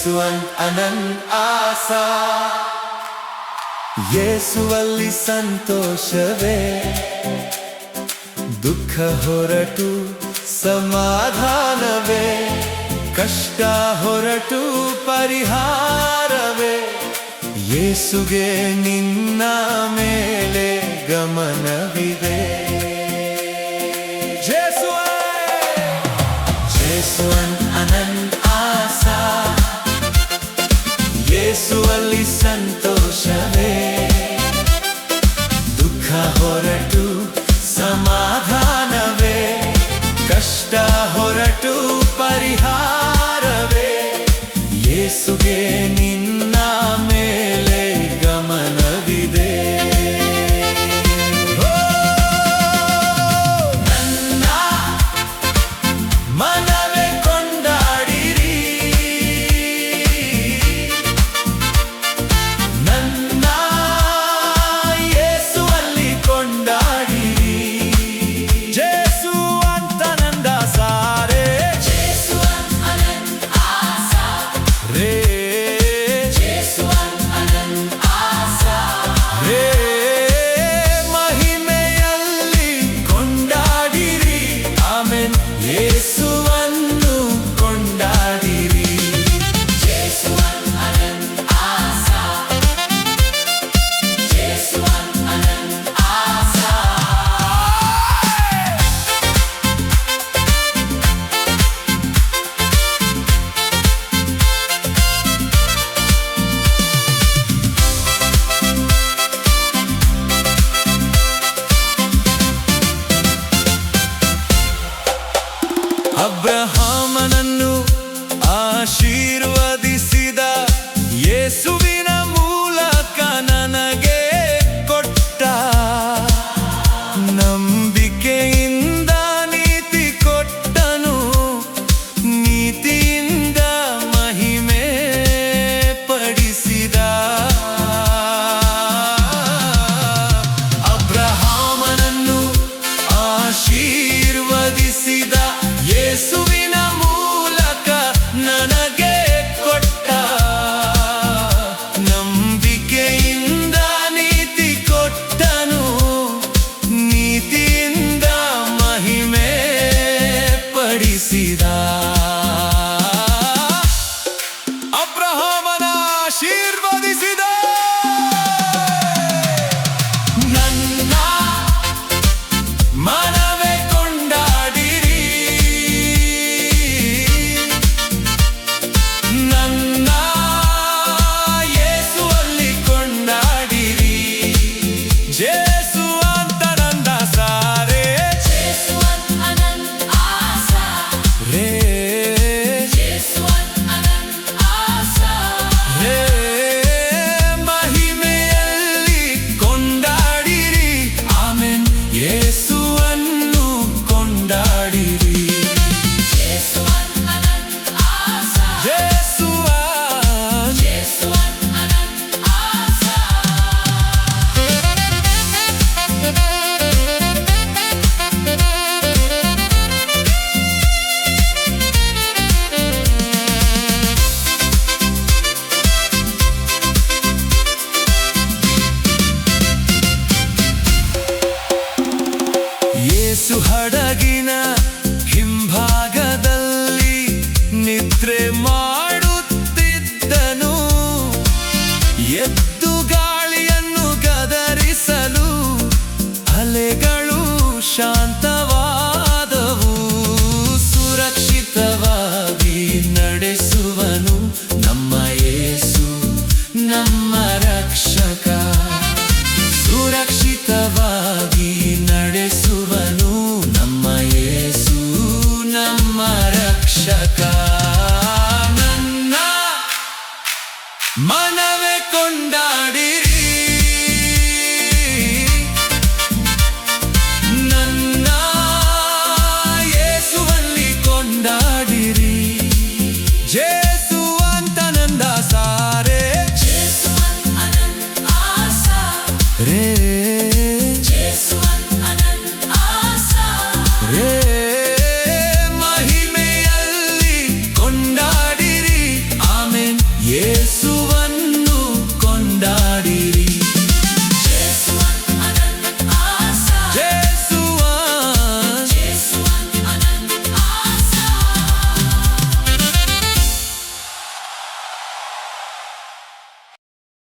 ಯೇಸುವನ್ ಅನಂತ ಆಸಾ ಯೇಸುವಲ್ಲಿ ಸಂತೋಷವೇ ದುಃಖ ಹೊರಟು ಸಮಾಧಾನವೇ ಕಷ್ಟ ಹೊರಟು ಪರಿಹಾರವೇ ಯೇಸುಗೆ ನಿನ್ನ ಮೇಲೆ ಗಮನವಿದೆ ಯೇಸುವನ್ ಅನಂತ ಆಸಾ ಯೇಸುವಲ್ಲಿ ಸಂತೋಷವೇ ದುಃಖ ಹೊರಟು ಸಮಾಧಾನವೇ ಕಷ್ಟ ಹೊರಟು ಪರಿಹಾರವೇ ಯೇಸುಗೆ ನಿನ್ನ ಮೇಲೆ ಗಮನವಿದೆ ನನ್ನ ಮನವೇ ಕೊಂಡಾಡಿರಿ ನನ್ನ ಯೇಸುವಲ್ಲಿ ಕೊಂಡಾಡಿರಿ ಯೇಸು ಅಂತ ನಂದ ಸಾರೆ ಯೇಸುವನ್ ಅನಂತ ಆಸಾ ರೇ ಯೇಸುವನ್ ಅನಂತ ಆಸಾ ರೇ ಮಹಿಮೆಯಲ್ಲಿ ಕೊಂಡಾಡಿರಿ ಆಮೆನ್ ಯೇಸುವನ್ನು ಕೊಂಡಾಡಿರಿ ಯೇಸುವನ್ ಅನಂತ ಆಸಾ ಯೇಸುವನ್ ಅನಂತ ಆಸಾ ಅಬ್ರಹಾಮನನ್ನು ಆಶೀರ್ವದಿಸಿದ ಯೇಸುವಿನ ಮೂಲಕ ನನಗೆ ಕೊಟ್ಟ ನಂಬಿಕೆಯಿಂದ ನೀತಿ ಕೊಟ್ಟನು ನೀತಿಯಿಂದ ಮಹಿಮೆ ಪಡಿಸಿದ ಅಬ್ರಹಾಮನನ್ನು ಆಶೀರ್ವದಿಸಿದ ಯೇಸುವಿನ ಮೂಲಕ ನನಗೆ ಕೊಟ್ಟ ನಂಬಿಕೆಯಿಂದ ನೀತಿ ಕೊಟ್ಟನು ನೀತಿಯಿಂದ ಮಹಿಮೆ ಪಡಿಸಿದ ಅಬ್ರಹಾಮನ ಆಶೀರ್ವದಿಸಿದ ನನ್ನ ಮನವೇ ಕೊಂಡಾಡಿರಿ ನನ್ನ ಯೇಸುವಲ್ಲಿ ಕೊಂಡಾಡಿರಿ ಯೇಸು ಅಂತ ನಂದ ಸಾರೆ ಯೇಸುವನ್ ಅನಂತ ಆಸಾ ರೇ ಯೇಸುವನ್ ಅನಂತ ಆಸಾ ರೇ ಮಹಿಮೆಯಲ್ಲಿ ಕೊಂಡಾಡಿರಿ ಆಮೆನ್ ಯೇಸುವನ್ನು ಕೊಂಡಾಡಿರಿ ಯೇಸುವನ್ ಅನಂತ ಆಸಾ ಯೇಸುವನ್ ಅನಂತ ಆಸಾ ಯೇಸು ಹಡಗಿನ ಹಿಂಭಾಗದಲ್ಲಿ ನಿದ್ರೆ ಮಾಡುತ್ತಿದ್ದನು ಎದ್ದು ಗಾಳಿಯನ್ನು ಗದರಿಸಲು ಅಲೆಗಳು ಶಾಂತವಾದವು ಸುರಕ್ಷಿತವಾಗಿ